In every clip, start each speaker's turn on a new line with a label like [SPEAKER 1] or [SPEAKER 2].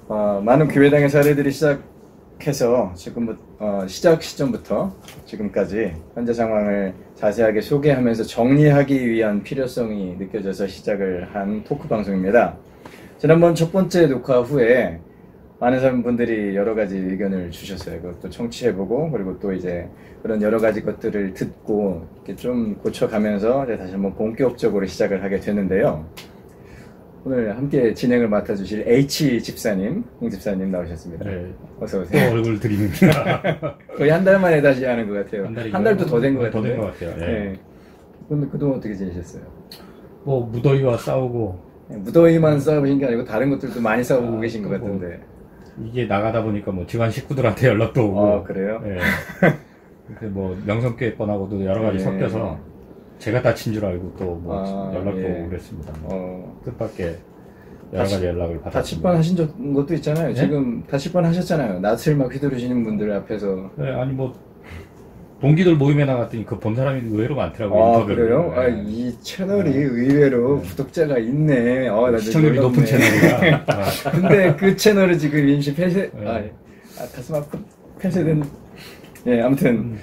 [SPEAKER 1] 많은 교회당의 사례들이 시작해서 지금부터 시작 시점부터 지금까지 현재 상황을 자세하게 소개하면서 정리하기 위한 필요성이 느껴져서 시작을 한 토크 방송입니다. 지난번 첫 번째 녹화 후에 많은 분들이 여러 가지 의견을 주셨어요. 그것도 청취해보고, 그리고 또 이제 그런 여러 가지 것들을 듣고 이렇게 좀 고쳐가면서 다시 한번 본격적으로 시작을 하게 되는데요. 오늘 함께 진행을 맡아주실 H 집사님, 홍 집사님 나오셨습니다.
[SPEAKER 2] 네.
[SPEAKER 1] 어서 오세요.
[SPEAKER 2] 또 얼굴 드립니다.
[SPEAKER 1] 거의 한 달 만에 다시 하는 것 같아요. 한 달도 더 된 것 같아요.
[SPEAKER 2] 더 된 것 같아요. 네.
[SPEAKER 1] 네. 근데 그동안 어떻게 지내셨어요?
[SPEAKER 2] 뭐 무더위와 싸우고.
[SPEAKER 1] 무더위만 싸우신 게 아니고 다른 것들도 많이 싸우고 계신 것 같은데.
[SPEAKER 2] 이게 나가다 보니까 뭐 집안 식구들한테 연락도 오고.
[SPEAKER 1] 그래요?
[SPEAKER 2] 네. 뭐 명성교회 번하고도 여러 가지 섞여서 제가 다친 줄 알고 또 뭐 연락도 오고 그랬습니다. 뜻밖의 여러 가지 연락을 받았습니다.
[SPEAKER 1] 다칠 뻔 하신 것도 있잖아요. 네? 지금 다칠 뻔 하셨잖아요. 낯을 막 휘두르시는 분들 앞에서.
[SPEAKER 2] 네, 아니 뭐 동기들 모임에 나갔더니 그 본 사람이 의외로 많더라고요.
[SPEAKER 1] 그래요?
[SPEAKER 2] 네.
[SPEAKER 1] 이 채널이 의외로 구독자가 있네.
[SPEAKER 2] 시청률이 높은 채널이라.
[SPEAKER 1] 근데 그 채널은 지금 임시 폐쇄, 가슴 아픈 폐쇄된, 아무튼,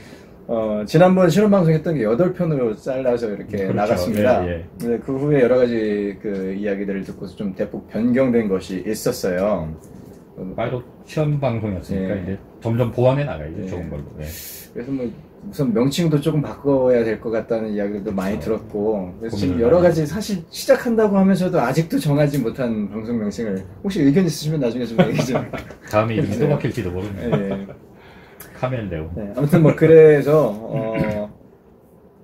[SPEAKER 1] 지난번 실험방송 했던 게 8편으로 잘라서 이렇게
[SPEAKER 2] 그렇죠.
[SPEAKER 1] 나갔습니다. 근데 그 후에 여러 가지 그 이야기들을 듣고서 좀 대폭 변경된 것이 있었어요.
[SPEAKER 2] 파일럿 시험 방송이었으니까 이제 점점 보완해 나가야죠. 좋은 걸로.
[SPEAKER 1] 그래서 뭐 우선 명칭도 조금 바꿔야 될 것 같다는 이야기도 많이 들었고, 그래서 지금 여러 가지 사실 시작한다고 하면서도 아직도 정하지 못한 방송 명칭을 혹시 의견 있으시면 나중에 좀 얘기 좀.
[SPEAKER 2] 다음에 이름이 또 바뀔지도 모르네요. 카멜레온.
[SPEAKER 1] 아무튼 뭐 그래서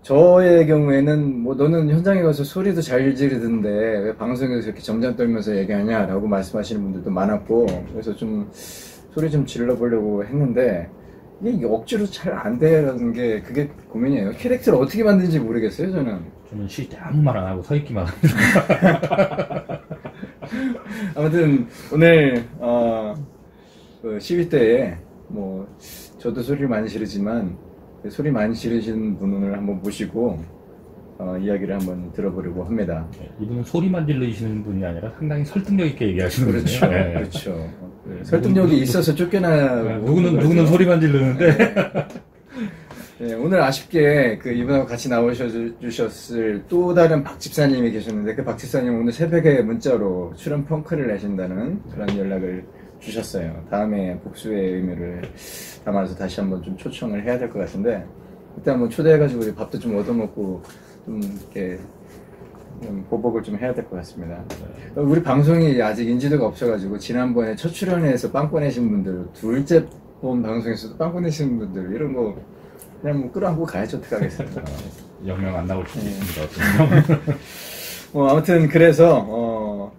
[SPEAKER 1] 저의 경우에는 뭐 너는 현장에 가서 소리도 잘 지르던데 왜 방송에서 이렇게 점잖 떨면서 얘기하냐라고 말씀하시는 분들도 많았고, 그래서 좀 소리 좀 질러보려고 했는데 이게 억지로 잘 안 되는 게 그게 고민이에요. 캐릭터를 어떻게 만드는지 모르겠어요, 저는.
[SPEAKER 2] 저는 쉴 때 아무 말 안 하고 서 있기만 합니다.
[SPEAKER 1] 아무튼 오늘 그 시위 때에 뭐 저도 소리를 많이 지르지만 소리 많이 지르시는 분을 한번 모시고 이야기를 한번 들어보려고 합니다.
[SPEAKER 2] 이분은 소리만 질르시는 분이 아니라 상당히 설득력 있게 얘기하시는 분이에요.
[SPEAKER 1] 그렇죠.
[SPEAKER 2] 네.
[SPEAKER 1] 그렇죠. 설득력이 있어서 쫓겨나.
[SPEAKER 2] 누구는 소리만 지르는데.
[SPEAKER 1] 네, 오늘 아쉽게 그 이분하고 같이 나오셔주셨을 또 다른 박 집사님이 계셨는데 그 박 집사님 오늘 새벽에 문자로 출연 펑크를 내신다는 그런 연락을 주셨어요. 다음에 복수의 의미를 담아서 다시 한번 좀 초청을 해야 될 것 같은데 그때 한번 초대해가지고 우리 밥도 좀 얻어먹고 좀 이렇게 좀 보복을 좀 해야 될 것 같습니다. 우리 방송이 아직 인지도가 없어가지고 지난번에 첫 출연해서 빵 꺼내신 분들, 둘째 본 방송에서도 빵 꺼내신 분들 이런 거 그냥 뭐 끌어안고 가야죠. 어떻게 하겠습니까?
[SPEAKER 2] 영영 안 나올 수도 있습니다.
[SPEAKER 1] 아무튼 그래서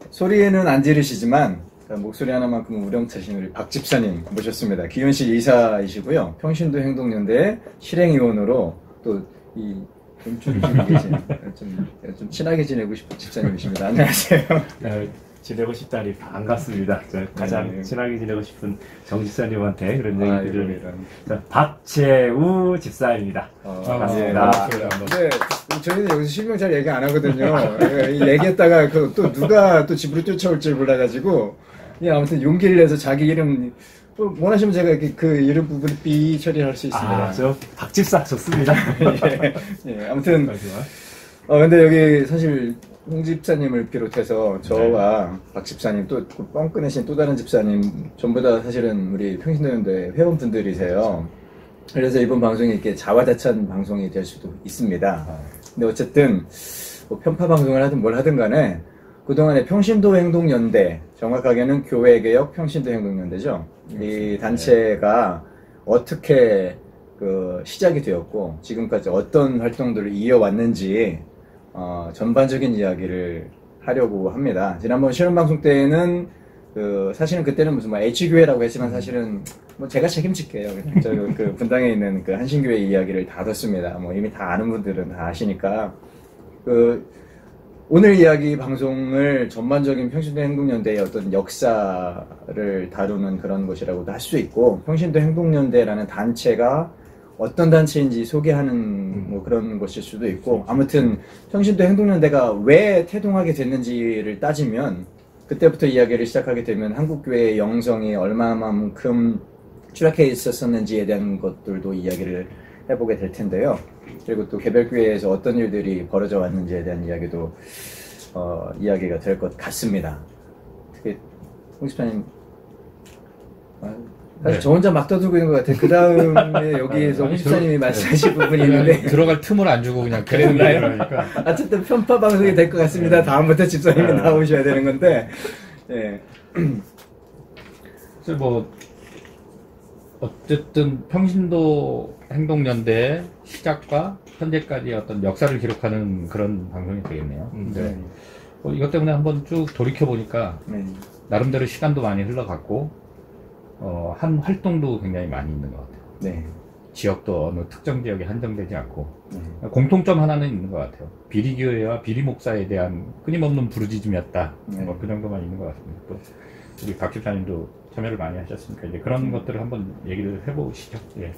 [SPEAKER 1] 소리는 안 지르시지만 목소리 하나만큼 우렁차신 우리 박 집사님 모셨습니다. 기현실 이사이시고요. 평신도 행동연대 실행위원으로 또 이 돈줄이 계신 좀 친하게 지내고 싶은 집사님이십니다. 안녕하세요.
[SPEAKER 3] 지내고 싶다니 반갑습니다. 가장 친하게 지내고 싶은 정 집사님한테 그런 얘기들을. 박재우 집사입니다. 반갑습니다.
[SPEAKER 1] 네, 저희는 여기서 실명 잘 얘기 안 하거든요. 얘기했다가 또 누가 또 집으로 쫓아올지 몰라가지고 아무튼 용기를 내서 자기 이름 원하시면 제가 이렇게 그 이름 부분 삐 처리할 수 있습니다.
[SPEAKER 3] 저 박집사 좋습니다.
[SPEAKER 1] 아무튼 근데 여기 사실 홍 집사님을 비롯해서 저와 박 집사님 또 뻥 꺼내신 또 다른 집사님 전부 다 사실은 우리 평신도연대 회원분들이세요. 그래서 이번 방송이 이렇게 자화자찬 방송이 될 수도 있습니다. 근데 어쨌든 뭐 편파 방송을 하든 뭘 하든 간에 그동안에 평신도 행동연대, 정확하게는 교회개혁 평신도 행동연대죠. 이 단체가 어떻게 시작이 되었고 지금까지 어떤 활동들을 이어왔는지 전반적인 이야기를 하려고 합니다. 지난번 실험방송 때는 사실은 그때는 무슨 H교회라고 했지만 사실은 뭐 제가 책임질게요. 저 그 분당에 있는 그 한신교회 이야기를 다 듣습니다. 뭐 이미 다 아는 분들은 다 아시니까 오늘 이야기 방송을 전반적인 평신도 행동연대의 어떤 역사를 다루는 그런 것이라고도 할 수 있고 평신도 행동연대라는 단체가 어떤 단체인지 소개하는 뭐 그런 것일 수도 있고 아무튼 평신도 행동연대가 왜 태동하게 됐는지를 따지면 그때부터 이야기를 시작하게 되면 한국교회의 영성이 얼마만큼 추락해 있었는지에 대한 것들도 이야기를 해보게 될 텐데요. 그리고 또 개별교회에서 어떤 일들이 벌어져 왔는지에 대한 이야기도 이야기가 될 것 같습니다. 특히 홍 집사님 사실 저 혼자 막 떠들고 있는 것 같아요. 그 다음에 여기에서 홍 집사님이 말씀하실 부분이 있는데
[SPEAKER 2] 들어갈 틈을 안 주고 그냥 계속 얘기하니까
[SPEAKER 1] 어쨌든 편파 방송이 될 것 같습니다. 다음부터 집사님이 나오셔야 되는 건데 예.
[SPEAKER 2] 그래서 뭐 어쨌든 평신도 행동연대의 시작과 현재까지 어떤 역사를 기록하는 그런 방송이 되겠네요. 근데 뭐 이것 때문에 한번 쭉 돌이켜 보니까 나름대로 시간도 많이 흘러갔고 한 활동도 굉장히 많이 있는 것 같아요.
[SPEAKER 1] 네.
[SPEAKER 2] 지역도 어느 특정 지역에 한정되지 않고 공통점 하나는 있는 것 같아요. 비리교회와 비리목사에 대한 끊임없는 부르짖음이었다. 뭐 그 정도만 있는 것 같습니다. 또 우리 박 집사님도 참여를 많이 하셨으니까 이제 그런 것들을 한번 얘기를 해보시죠. 예.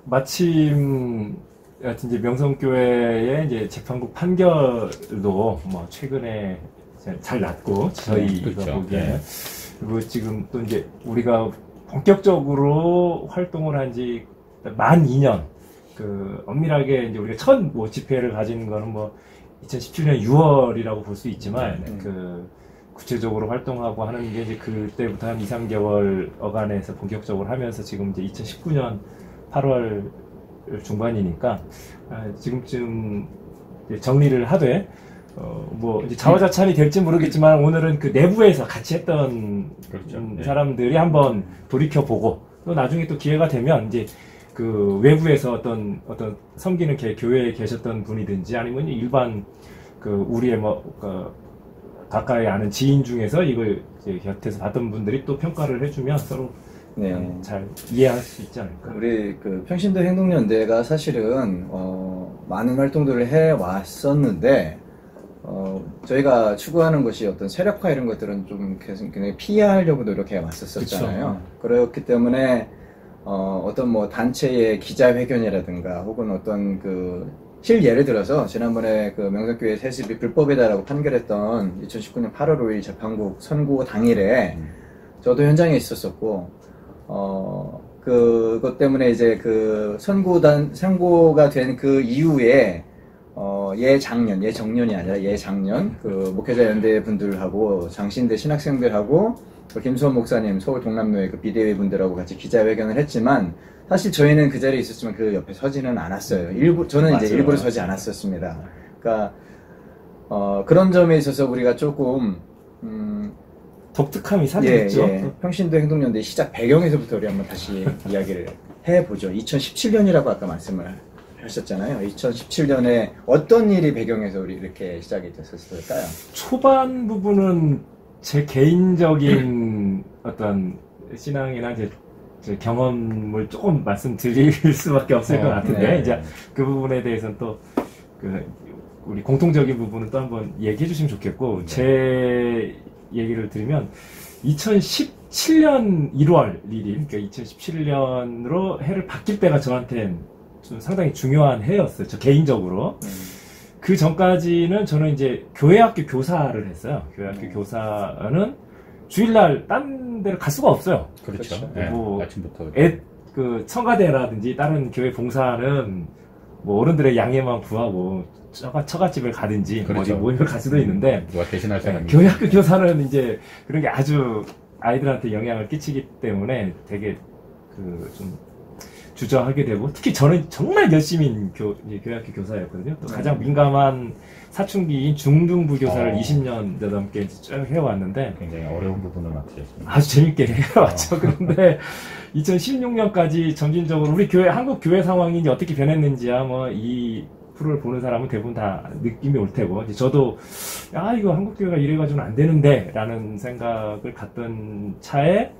[SPEAKER 3] 마침 이제 명성교회의 이제 재판국 판결도 뭐 최근에 잘 났고 저희가
[SPEAKER 2] 그렇죠.
[SPEAKER 3] 보기에 그리고 지금 또 이제 우리가 본격적으로 활동을 한 지 만 2년 그 엄밀하게 이제 우리가 첫 뭐 집회를 가진 거는 뭐 2017년 6월이라고 볼 수 있지만 그 구체적으로 활동하고 하는 게 이제 그때부터 한 2, 3개월 어간에서 본격적으로 하면서 지금 이제 2019년 8월 중반이니까 지금쯤 이제 정리를 하되 뭐 이제 자화자찬이 될지 모르겠지만 오늘은 그 내부에서 같이 했던
[SPEAKER 2] 그렇죠.
[SPEAKER 3] 사람들이 한번 돌이켜보고 또 나중에 또 기회가 되면 이제 그 외부에서 어떤 섬기는 교회에 계셨던 분이든지 아니면 일반 그 우리의 가까이 아는 지인 중에서 이걸 이제 곁에서 봤던 분들이 또 평가를 해주면 서로 잘 이해할 수 있지 않을까.
[SPEAKER 1] 우리 그 평신도 행동연대가 사실은 많은 활동들을 해 왔었는데 저희가 추구하는 것이 어떤 세력화 이런 것들은 좀 계속 굉장히 피하려고 노력해 왔었잖아요. 그렇기 때문에 어떤 뭐 단체의 기자회견이라든가 혹은 어떤 그 실예를 들어서 지난번에 그 명성교회 세습이 불법이다라고 판결했던 2019년 8월 5일 재판국 선고 당일에 저도 현장에 있었었고 그것 때문에 이제 그 선고가 된 그 이후에 예정년이 아니라 예작년 그 목회자 연대 분들하고 장신대 신학생들하고 김수원 목사님 서울 동남로의 그 비대위 분들하고 같이 기자회견을 했지만 사실 저희는 그 자리에 있었지만 그 옆에 서지는 않았어요. 저는 이제 일부러 서지 않았었습니다. 그러니까 그런 점에 있어서 우리가 조금
[SPEAKER 3] 독특함이 사라졌죠.
[SPEAKER 1] 평신도 행동연대 시작 배경에서부터 우리 한번 다시 이야기를 해보죠. 2017년이라고 아까 말씀을 하셨잖아요. 2017년에 어떤 일이 배경에서 우리 이렇게 시작이 됐었을까요?
[SPEAKER 3] 초반 부분은 제 개인적인 어떤 신앙이나 제 경험을 조금 말씀드릴 수밖에 없을 것 같은데 이제 그 부분에 대해서는 또 우리 공통적인 부분은 또 한번 얘기해 주시면 좋겠고 제 얘기를 드리면 2017년 1월 1일 그러니까 2017년으로 해를 바뀔 때가 저한테는 좀 상당히 중요한 해였어요. 저 개인적으로. 그 전까지는 저는 이제 교회학교 교사를 했어요. 교회학교 교사는 주일날 딴 데를 갈 수가 없어요.
[SPEAKER 2] 그렇죠.
[SPEAKER 3] 뭐
[SPEAKER 2] 아침부터.
[SPEAKER 3] 그 청가대라든지 다른 교회 봉사는 뭐 어른들의 양해만 구하고 처갓집을 가든지
[SPEAKER 2] 그렇죠.
[SPEAKER 3] 어디 모임을 갈 수도 있는데
[SPEAKER 2] 누가 대신할 사람이
[SPEAKER 3] 교회학교 교사는 이제 그런 게 아주 아이들한테 영향을 끼치기 때문에 되게 좀 주저하게 되고 특히 저는 정말 열심히 교회학교 교사였거든요. 또 가장 민감한 사춘기인 중등부 교사를 20년 넘게 쭉 해왔는데
[SPEAKER 2] 굉장히 어려운 부분을 맡으셨습니다.
[SPEAKER 3] 아주 재밌게 해왔죠. 그런데 2016년까지 점진적으로 우리 한국 교회 상황이 이제 어떻게 변했는지야 뭐 이 프로를 보는 사람은 대부분 다 느낌이 올 테고 이제 저도 이거 한국 교회가 이래가지고는 안 되는데 라는 생각을 갖던 차에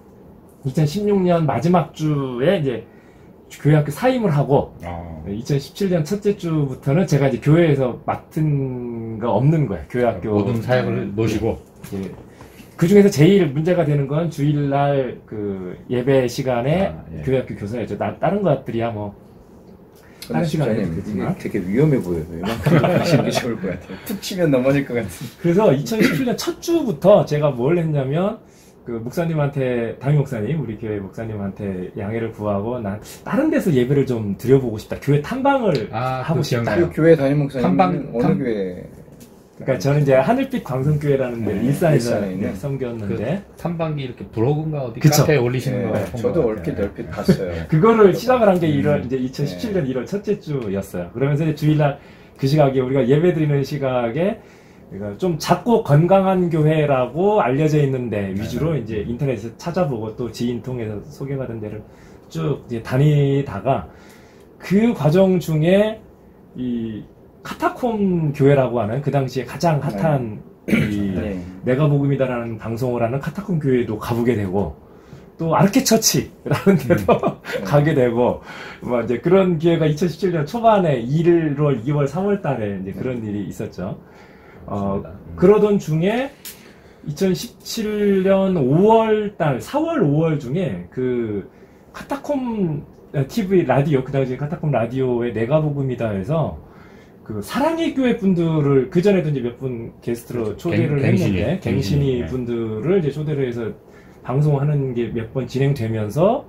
[SPEAKER 3] 2016년 마지막 주에 이제 교회학교 사임을 하고 2017년 첫째 주부터는 제가 이제 교회에서 맡은 거 없는 거예요. 교회학교
[SPEAKER 2] 모든 사역을 놓으시고
[SPEAKER 3] 그 중에서 제일 문제가 되는 건 주일날 그 예배 시간에 교회학교 교사였죠. 다른 것들이야 뭐 다른 시간에 듣겠지만
[SPEAKER 1] 되게 위험해 보여요. 이만큼 하시는 게 좋을 것 같아요. 툭 치면 넘어질 것 같은.
[SPEAKER 3] 그래서 2017년 첫 주부터 제가 뭘 했냐면 그 목사님한테, 담임 목사님, 우리 교회 목사님한테 양해를 구하고 난 다른 데서 예배를 좀 드려보고 싶다. 교회 탐방을 하고 싶다.
[SPEAKER 1] 그 교회 담임 목사님 어느 교회?
[SPEAKER 3] 그러니까 저는 이제 하늘빛 광성교회라는 데 일산에서 섬겼는데
[SPEAKER 2] 탐방기 이렇게 블로그인가 어디 카페에 올리시는 거
[SPEAKER 1] 저도 얼핏 봤어요.
[SPEAKER 3] 그거를 시작을 한 게 이제 2017년 1월 첫째 주였어요. 그러면서 이제 주일날 그 시각에 우리가 예배드리는 시각에 좀 작고 건강한 교회라고 알려져 있는데 위주로 이제 인터넷에서 찾아보고 또 지인 통해서 소개받은 데를 쭉 이제 다니다가 그 과정 중에 이 카타콤 교회라고 하는 그 당시에 가장 핫한 내가 복음이다라는 방송을 하는 카타콤 교회도 가보게 되고 또 아르케처치라는 데도 가게 되고 뭐 이제 그런 기회가 2017년 초반에 1월, 2월, 3월 달에 이제 그런 일이 있었죠. 그러던 중에 2017년 5월 달, 4월, 5월 중에 그 카타콤 TV 라디오, 그 당시 카타콤 라디오의 내가 복음이다 해서 그 사랑의 교회 분들을 그 전에도 이제 몇 분 게스트로 초대를 했는데 갱신이 분들을 이제 초대를 해서 방송하는 게 몇 번 진행되면서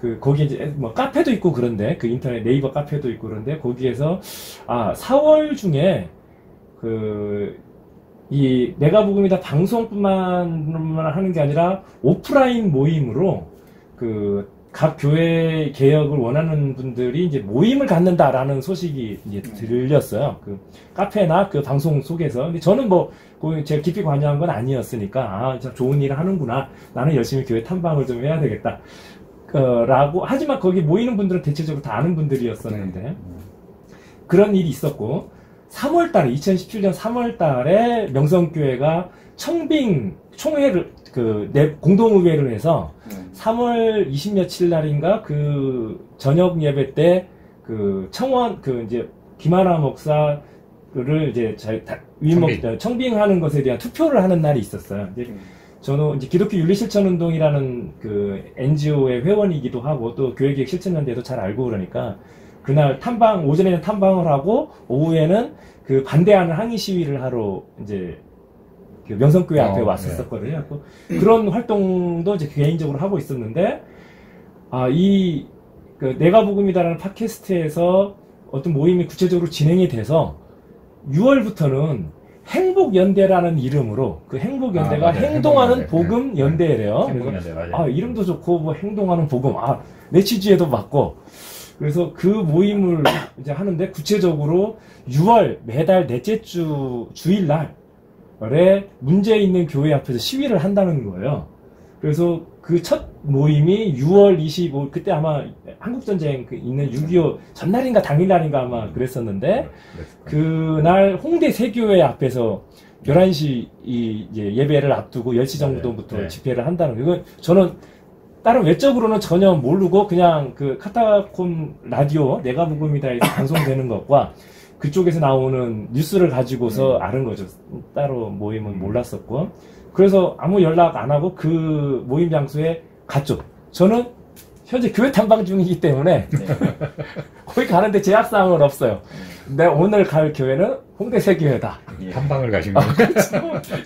[SPEAKER 3] 그 거기 이제 뭐 카페도 있고 그런데 그 인터넷 네이버 카페도 있고 그런데 거기에서 4월 중에 그 이 내가 복음이다 방송뿐만 하는 게 아니라 오프라인 모임으로 그 각 교회 개혁을 원하는 분들이 이제 모임을 갖는다라는 소식이 이제 들렸어요. 그 카페나 그 방송 속에서. 근데 저는 뭐 제가 깊이 관여한 건 아니었으니까 참 좋은 일을 하는구나. 나는 열심히 교회 탐방을 좀 해야 되겠다. 라고 하지만 거기 모이는 분들은 대체적으로 다 아는 분들이었었는데 그런 일이 있었고 3월달에 2017년 3월달에 명성교회가 청빙 총회를 공동의회를 해서 3월 20며칠 날인가 그 저녁 예배 때 그 청원 이제 김하나 목사를 이제 청빙하는 것에 대한 투표를 하는 날이 있었어요. 이제 저는 이제 기독교 윤리실천운동이라는 그 NGO의 회원이기도 하고 또 교회기획 실천연대도 잘 알고 그러니까 그날 오전에는 탐방을 하고 오후에는 그 반대하는 항의 시위를 하러 이제 그 명성교회 앞에 왔었거든요. 그런 활동도 이제 개인적으로 하고 있었는데, 그 내가 복음이다라는 팟캐스트에서 어떤 모임이 구체적으로 진행이 돼서 6월부터는 행복연대라는 이름으로 그 행복연대가 행동하는 복음연대래요. 이름도 좋고 뭐 행동하는 복음, 내 취지에도 맞고. 그래서 그 모임을 이제 하는데 구체적으로 6월 매달 넷째 주일날에 문제 있는 교회 앞에서 시위를 한다는 거예요. 그래서 그 첫 모임이 6월 25일, 그때 아마 한국전쟁 있는 6.25 전날인가 당일날인가 아마 그랬었는데, 그날 홍대 세교회 앞에서 11시 이제 예배를 앞두고 10시 정도부터 집회를 한다는 거예요. 이건 저는 다른 외적으로는 전혀 모르고 그냥 그 카타콤 라디오 내가 복음이다에서 방송되는 것과 그쪽에서 나오는 뉴스를 가지고서 아는 거죠. 따로 모임은 몰랐었고. 그래서 아무 연락 안 하고 그 모임 장소에 갔죠. 저는 현재 교회 탐방 중이기 때문에 거기 가는데 제약사항은 없어요. 내가 오늘 갈 교회는 홍대 세교회다.
[SPEAKER 2] 탐방을 가신 거예요?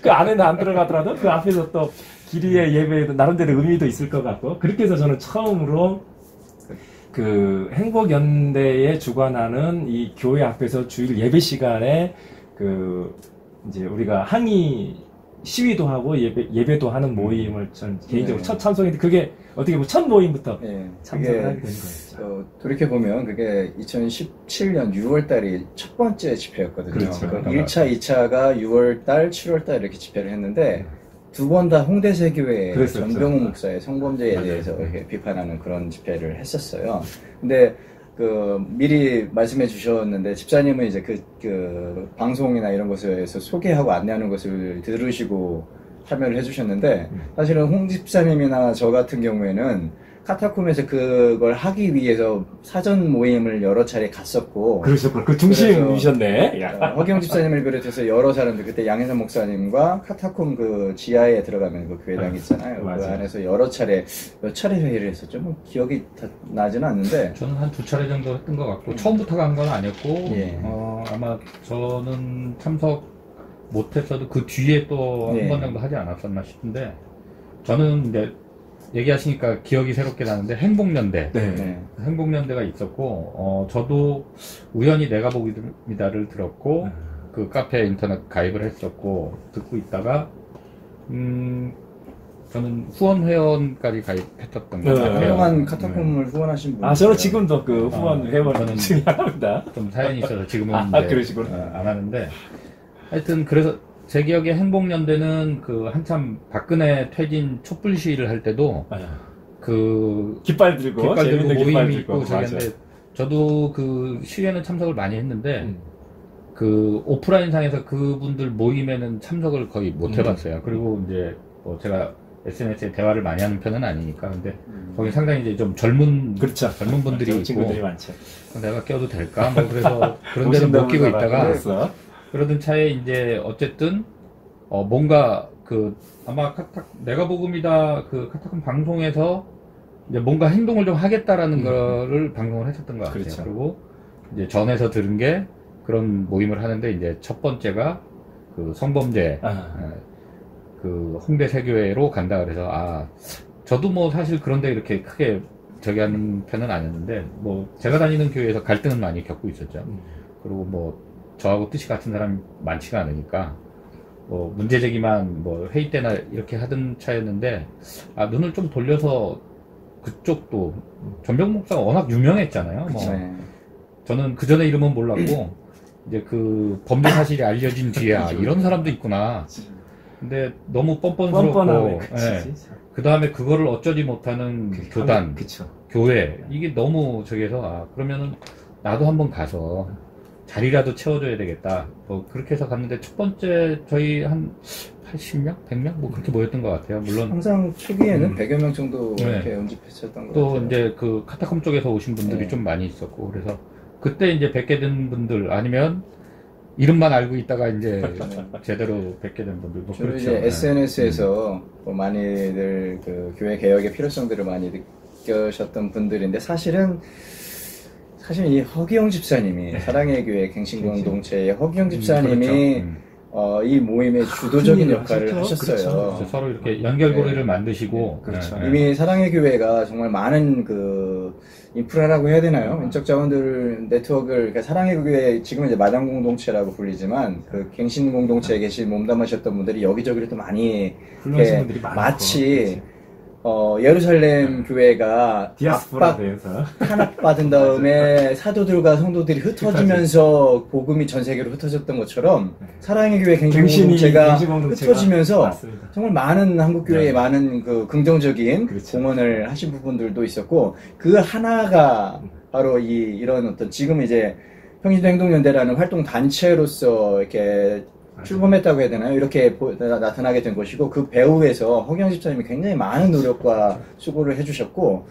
[SPEAKER 3] 그 안에는 안 들어가더라도 그 앞에서 또 길이의 예배에도 나름대로 의미도 있을 것 같고, 그렇게 해서 저는 처음으로 그 행복연대에 주관하는 이 교회 앞에서 주일 예배 시간에 그 이제 우리가 항의 시위도 하고 예배도 하는 모임을 전 개인적으로 첫 참석했는데, 그게 어떻게 보면 첫 모임부터 참석을 하게 된 거였죠.
[SPEAKER 1] 돌이켜보면 그게 2017년 6월달이 첫 번째 집회였거든요.
[SPEAKER 3] 그렇죠.
[SPEAKER 1] 1차, 2차가 6월달, 7월달 이렇게 집회를 했는데 두 번 다 홍대세교회 전병우 목사의 성범죄에 대해서 이렇게 비판하는 그런 집회를 했었어요. 근데 미리 말씀해 주셨는데, 집사님은 이제 그 방송이나 이런 것에서 소개하고 안내하는 것을 들으시고 참여를 해 주셨는데, 사실은 홍 집사님이나 저 같은 경우에는 카타콤에서 그걸 하기 위해서 사전 모임을 여러 차례 갔었고.
[SPEAKER 3] 그러셨구나. 그 중심이셨네.
[SPEAKER 1] 허경 집사님을 비롯해서 여러 사람들, 그때 양혜선 목사님과 카타콤 그 지하에 들어가면 그 교회당 있잖아요. 그 안에서 여러 차례, 몇 차례 회의를 했었죠. 뭐 기억이 다 나지는 않는데.
[SPEAKER 2] 저는 한 2차례 정도 했던 것 같고, 처음부터 간 건 아니었고,
[SPEAKER 1] 예.
[SPEAKER 2] 아마 저는 참석 못했어도 그 뒤에 또 한 번 정도 하지 않았었나 싶은데, 저는 이제 얘기하시니까 기억이 새롭게 나는데 행복연대, 행복연대가 있었고, 저도 우연히 내가 보기입니다를 들었고, 그 카페 인터넷 가입을 했었고, 듣고 있다가 저는 후원 회원까지 가입했었던 것 같아요.
[SPEAKER 1] 그동안 카타콤을 후원하신 분.
[SPEAKER 3] 저는 지금도 그 후원 회원 중에 하나입니다.
[SPEAKER 2] 좀 사연이 있어서 지금은 안 하는데, 하여튼 그래서 제 기억에 행복연대는 그 한참 박근혜 퇴진 촛불 시위를 할 때도 그
[SPEAKER 3] 깃발 들고
[SPEAKER 2] 모임이 있고 저기인데, 저도 그 시위에는 참석을 많이 했는데 그 오프라인상에서 그분들 모임에는 참석을 거의 못 해봤어요. 그리고 이제 뭐 제가 SNS에 대화를 많이 하는 편은 아니니까. 근데 거기 상당히 이제 좀 젊은 분들이 있고,
[SPEAKER 3] 친구들이 많죠.
[SPEAKER 2] 내가 껴도 될까? 뭐 그래서 그런 데는 못 끼고 있다가 그러던 차에 이제 어쨌든 뭔가 그 아마 내가 복음이다 그 카타콤 방송에서 이제 뭔가 행동을 좀 하겠다라는 거를 방송을 했었던 것 같아요.
[SPEAKER 3] 그렇죠.
[SPEAKER 2] 그리고 이제 전에서 들은 게 그런 모임을 하는데, 이제 첫 번째가 그 성범죄 그 홍대 세교회로 간다 그래서, 저도 뭐 사실 그런데 이렇게 크게 저기 하는 편은 아니었는데, 뭐 제가 다니는 교회에서 갈등은 많이 겪고 있었죠. 그리고 뭐 저하고 뜻이 같은 사람이 많지가 않으니까 뭐 문제 제기만 뭐 회의 때나 이렇게 하던 차였는데, 눈을 좀 돌려서 그쪽도 전병 목사가 워낙 유명했잖아요. 뭐 저는 그 전에 이름은 몰랐고 이제 그 범죄 사실이 알려진 뒤에 이런 사람도 있구나. 근데 너무 뻔뻔스럽고, 그 다음에 그거를 어쩌지 못하는 교단, 교회, 이게 너무 저기해서, 그러면은 나도 한번 가서 자리라도 채워줘야 되겠다. 뭐 그렇게 해서 갔는데, 첫 번째 저희 한 80명? 100명? 뭐 그렇게 모였던 것 같아요. 물론.
[SPEAKER 1] 항상 초기에는 100여 명 정도 이렇게 연집했었던 것 같아요.
[SPEAKER 2] 또 이제 그 카타콤 쪽에서 오신 분들이 좀 많이 있었고, 그래서 그때 이제 뵙게 된 분들, 아니면 이름만 알고 있다가 이제 제대로 뵙게 된 분들도
[SPEAKER 1] 주로
[SPEAKER 2] 그렇죠.
[SPEAKER 1] 이제 SNS에서 뭐 많이들 그 교회 개혁의 필요성들을 많이 느끼셨던 분들인데, 사실 이 허기영 집사님이 사랑의 교회 갱신공동체의 허기영 집사님이 이 모임의 주도적인 역할을 하셨어요.
[SPEAKER 2] 그렇죠. 서로 이렇게 연결고리를 만드시고,
[SPEAKER 1] 이미 사랑의 교회가 정말 많은 그 인프라라고 해야 되나요? 인적 자원들 네트워크를, 그러니까 사랑의 교회, 지금은 이제 마당 공동체라고 불리지만 그 갱신 공동체에 계신 몸담으셨던 분들이 여기저기를 또 많이 마치 예루살렘 교회가 압박 탄압받은 다음에 사도들과 성도들이 흩어지면서 복음이 전 세계로 흩어졌던 것처럼 사랑의 교회 갱신공동체가 흩어지면서 정말 많은 한국 교회에 많은 그 긍정적인 공헌을 하신 부분들도 있었고, 그 하나가 바로 이런 어떤 지금 이제 평신도 행동연대라는 활동 단체로서 이렇게 출범했다고 해야 되나요? 이렇게 나타나게 된 것이고, 그 배후에서 허경 집사님이 굉장히 많은 노력과 수고를 해주셨고,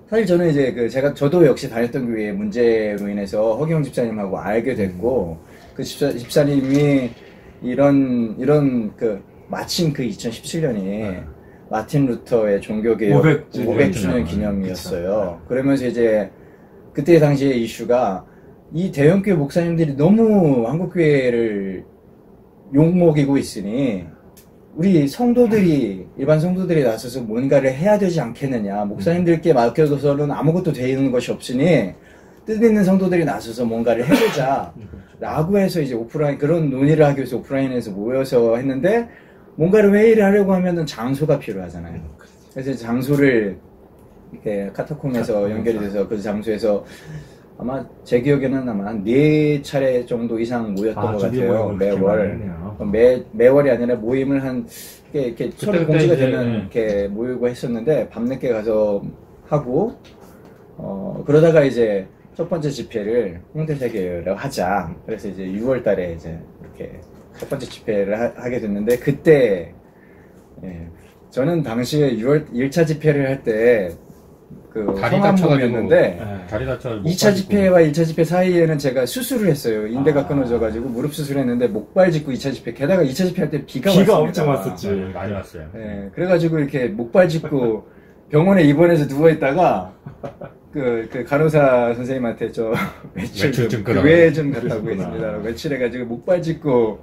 [SPEAKER 1] 사실 저는 이제 저도 역시 다녔던 교회의 문제로 인해서 허경 집사님하고 알게 됐고, 그 집사님이 마침 그 2017년이 마틴 루터의 종교개혁 500주년 기념이었어요. 그러면서 이제 그때 당시의 이슈가, 이 대형교회 목사님들이 너무 한국교회를 욕먹이고 있으니 우리 성도들이, 일반 성도들이 나서서 뭔가를 해야 되지 않겠느냐, 목사님들께 맡겨둬서는 아무것도 되는 것이 없으니 뜻 있는 성도들이 나서서 뭔가를 해보자 라고 해서 이제 그런 논의를 하기 위해서 오프라인에서 모여서 했는데, 뭔가를 회의를 하려고 하면은 장소가 필요하잖아요. 그래서 장소를 이렇게 카타콤에서 연결이 돼서 그 장소에서 아마 제 기억에는 한 4차례 정도 이상 모였던 것 같아요. 매월이 아니라 모임을 이렇게 서로 공지가 되면 이렇게 모이고 했었는데, 밤늦게 가서 하고, 그러다가 이제 첫 번째 집회를 홍대 세교회로 하자. 그래서 이제 6월 달에 이제 이렇게 첫 번째 집회를 하게 됐는데, 그때, 저는 당시에 1차 집회를 할 때 그
[SPEAKER 2] 다리 다쳐가지고
[SPEAKER 1] 다리 다쳐 2차 집회와 1차 집회 사이에는 제가 수술을 했어요. 인대가 끊어져가지고 무릎 수술했는데 목발 짚고 2차 집회. 게다가 2차 집회 할 때 비가
[SPEAKER 3] 엄청 왔었지.
[SPEAKER 2] 많이 왔어요.
[SPEAKER 1] 네, 그래가지고 이렇게 목발 짚고 병원에 입원해서 누워있다가 그 간호사 선생님한테 저 외출 좀 교회 좀 갔다 오겠습니다. 외출해가지고 목발 짚고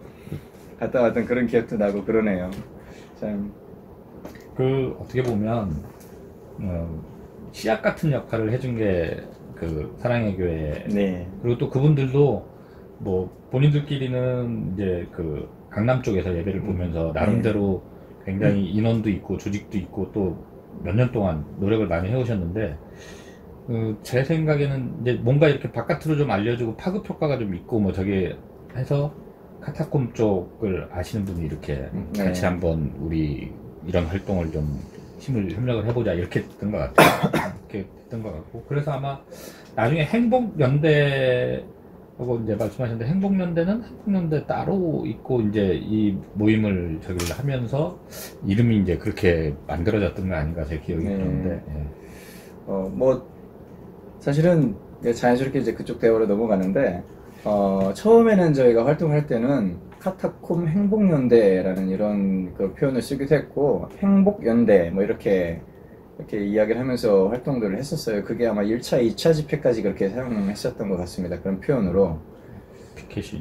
[SPEAKER 1] 갔다 왔던 그런 기억도 나고 그러네요. 참.
[SPEAKER 2] 어떻게 보면 씨앗 같은 역할을 해준 게 그 사랑의 교회.
[SPEAKER 1] 네.
[SPEAKER 2] 그리고 또 그분들도 뭐 본인들끼리는 이제 그 강남 쪽에서 예배를 보면서 나름대로 굉장히 인원도 있고 조직도 있고 또 몇 년 동안 노력을 많이 해오셨는데 제 생각에는 이제 뭔가 이렇게 바깥으로 좀 알려주고 파급 효과가 좀 있고 뭐 저기 해서 카타콤 쪽을 아시는 분이 이렇게 같이 한번 우리 이런 활동을 좀 협력을 해보자 이렇게 됐던 것 같아요. 이렇게 됐던 것 같고 그래서 아마 나중에 행복연대하고 이제 말씀하셨는데 행복연대 따로 있고 이제 이 모임을 저기를 하면서 이름이 이제 그렇게 만들어졌던 거 아닌가 제 기억이 드는데
[SPEAKER 1] 뭐 사실은 자연스럽게 이제 그쪽 대화로 넘어가는데 처음에는 저희가 활동할 때는 카타콤 행복연대라는 이런 그 표현을 쓰기도 했고 행복연대 뭐 이렇게 이야기를 하면서 활동들을 했었어요. 그게 아마 1차, 2차 집회까지 그렇게 사용했었던 것 같습니다. 그런 표현으로.
[SPEAKER 2] 피켓이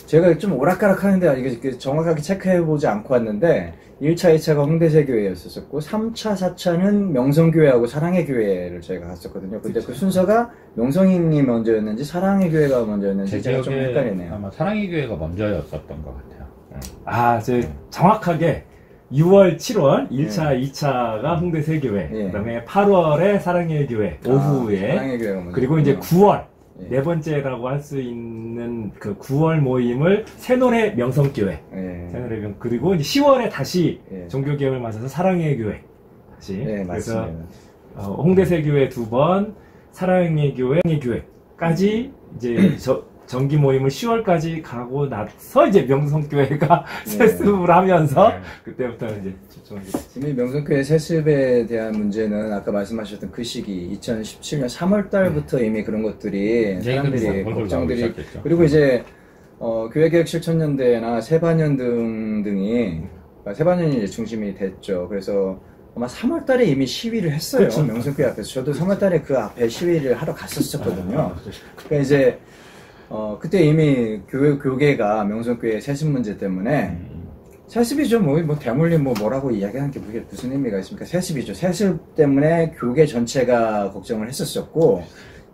[SPEAKER 1] 제가 좀 오락가락 하는데 이게 정확하게 체크해보지 않고 왔는데 1차, 2차가 홍대세교회였었고 3차, 4차는 명성교회하고 사랑의 교회를 저희가 갔었거든요. 근데 그 순서가 명성이 먼저였는지 사랑의 교회가 먼저였는지 제가 좀 헷갈리네요.
[SPEAKER 2] 아마 사랑의 교회가 먼저였었던 것 같아요.
[SPEAKER 3] 정확하게 6월, 7월 1차, 2차가 홍대세교회, 그다음에 8월에 사랑의 교회 오후에
[SPEAKER 1] 사랑의 교회가 먼저
[SPEAKER 3] 그리고 이제 9월 네 번째라고 할 수 있는 그 9월 모임을 새노래 명성교회. 그리고 이제 10월에 다시 종교개혁을 맞아서 사랑의 교회. 다시. 그래서 홍대세교회 2번, 사랑의 교회까지 이제 정기 모임을 10월까지 가고 나서 이제 명성교회가 세습을 하면서 그때부터는 이제
[SPEAKER 1] 이미 명성교회 세습에 대한 문제는 아까 말씀하셨던 그 시기 2017년 3월 달부터 이미 그런 것들이 사람들이 걱정들이 그리고 이제 교회개혁 실천연대나 세반연 등이 세반연이 이제 중심이 됐죠. 그래서 아마 3월 달에 이미 시위를 했어요. 그렇죠. 명성교회 앞에서 저도 3월 달에 그 앞에 시위를 하러 갔었거든요. 그러니까 이제 그때 이미 교계가 명성교회 세습 문제 때문에 세습이죠. 뭐 대물림 뭐라고 이야기하는 게 무슨 의미가 있습니까? 세습이죠. 세습 때문에 교계 전체가 걱정을 했었었고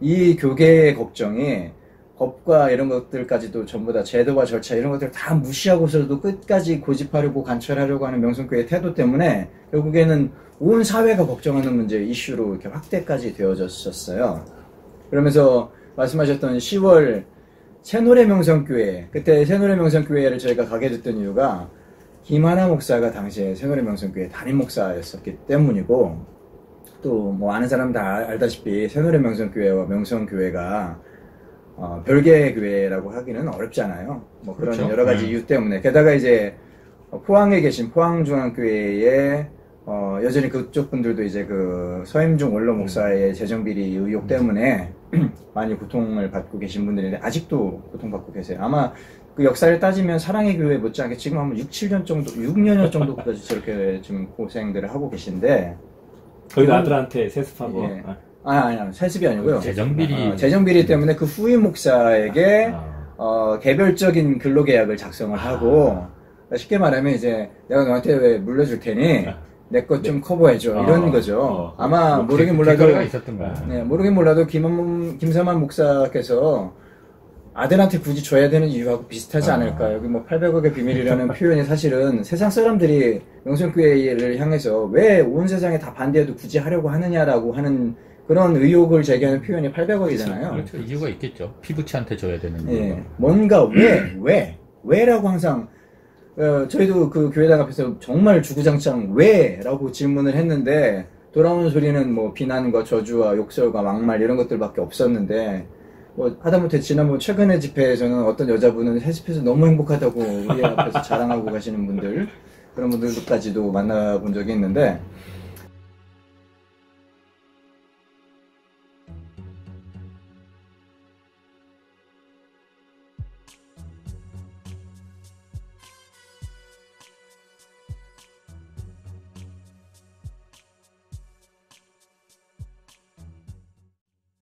[SPEAKER 1] 이 교계의 걱정이 법과 이런 것들까지도 전부 다 제도와 절차 이런 것들을 다 무시하고서도 끝까지 고집하려고 관철하려고 하는 명성교회의 태도 때문에 결국에는 온 사회가 걱정하는 문제 이슈로 이렇게 확대까지 되어졌었어요. 그러면서 말씀하셨던 10월 새노래 명성교회, 그때 새노래 명성교회를 저희가 가게 됐던 이유가 김하나 목사가 당시에 새노래 명성교회 담임 목사였었기 때문이고 또 뭐 아는 사람 다 알다시피 새노래 명성교회와 명성교회가 별개의 교회라고 하기는 어렵잖아요. 뭐 그런 그렇죠? 여러 가지 이유 때문에 게다가 이제 포항에 계신 포항중앙교회에 여전히 그쪽 분들도 이제 그 서임중 원로 목사의 재정비리 의혹 때문에 많이 고통을 받고 계신 분들인데 아직도 고통받고 계세요. 아마 그 역사를 따지면 사랑의 교회 못지않게 지금 한 6년 정도까지 저렇게 지금 고생들을 하고 계신데
[SPEAKER 3] 거의 아들한테 세습하고
[SPEAKER 1] 아니요 세습이 아니고요.
[SPEAKER 2] 재정비리
[SPEAKER 1] 때문에 그 후임 목사에게 개별적인 근로계약을 작성을 하고 쉽게 말하면 이제 내가 너한테 왜 물려줄 테니 내 것 좀 커버해줘 이런 거죠. 아마 모르긴 몰라도 모르긴 몰라도 김삼환 목사께서 아들한테 굳이 줘야 되는 이유하고 비슷하지 않을까. 여기 뭐 800억의 비밀이라는 표현이 사실은 세상 사람들이 명성교회를 향해서 왜 온 세상에 다 반대해도 굳이 하려고 하느냐라고 하는 그런 의혹을 제기하는 표현이 800억이잖아요.
[SPEAKER 2] 그렇죠. 이유가 있겠죠. 피부치한테 줘야 되는 이유가.
[SPEAKER 1] 뭔가 왜라고 항상 저희도 그 교회당 앞에서 정말 주구장창 왜라고 질문을 했는데 돌아오는 소리는 뭐 비난과 저주와 욕설과 막말 이런 것들밖에 없었는데 뭐 하다못해 지난번 최근의 집회에서는 어떤 여자분은 세습해서 너무 행복하다고 우리 앞에서 자랑하고 가시는 분들 그런 분들까지도 만나본 적이 있는데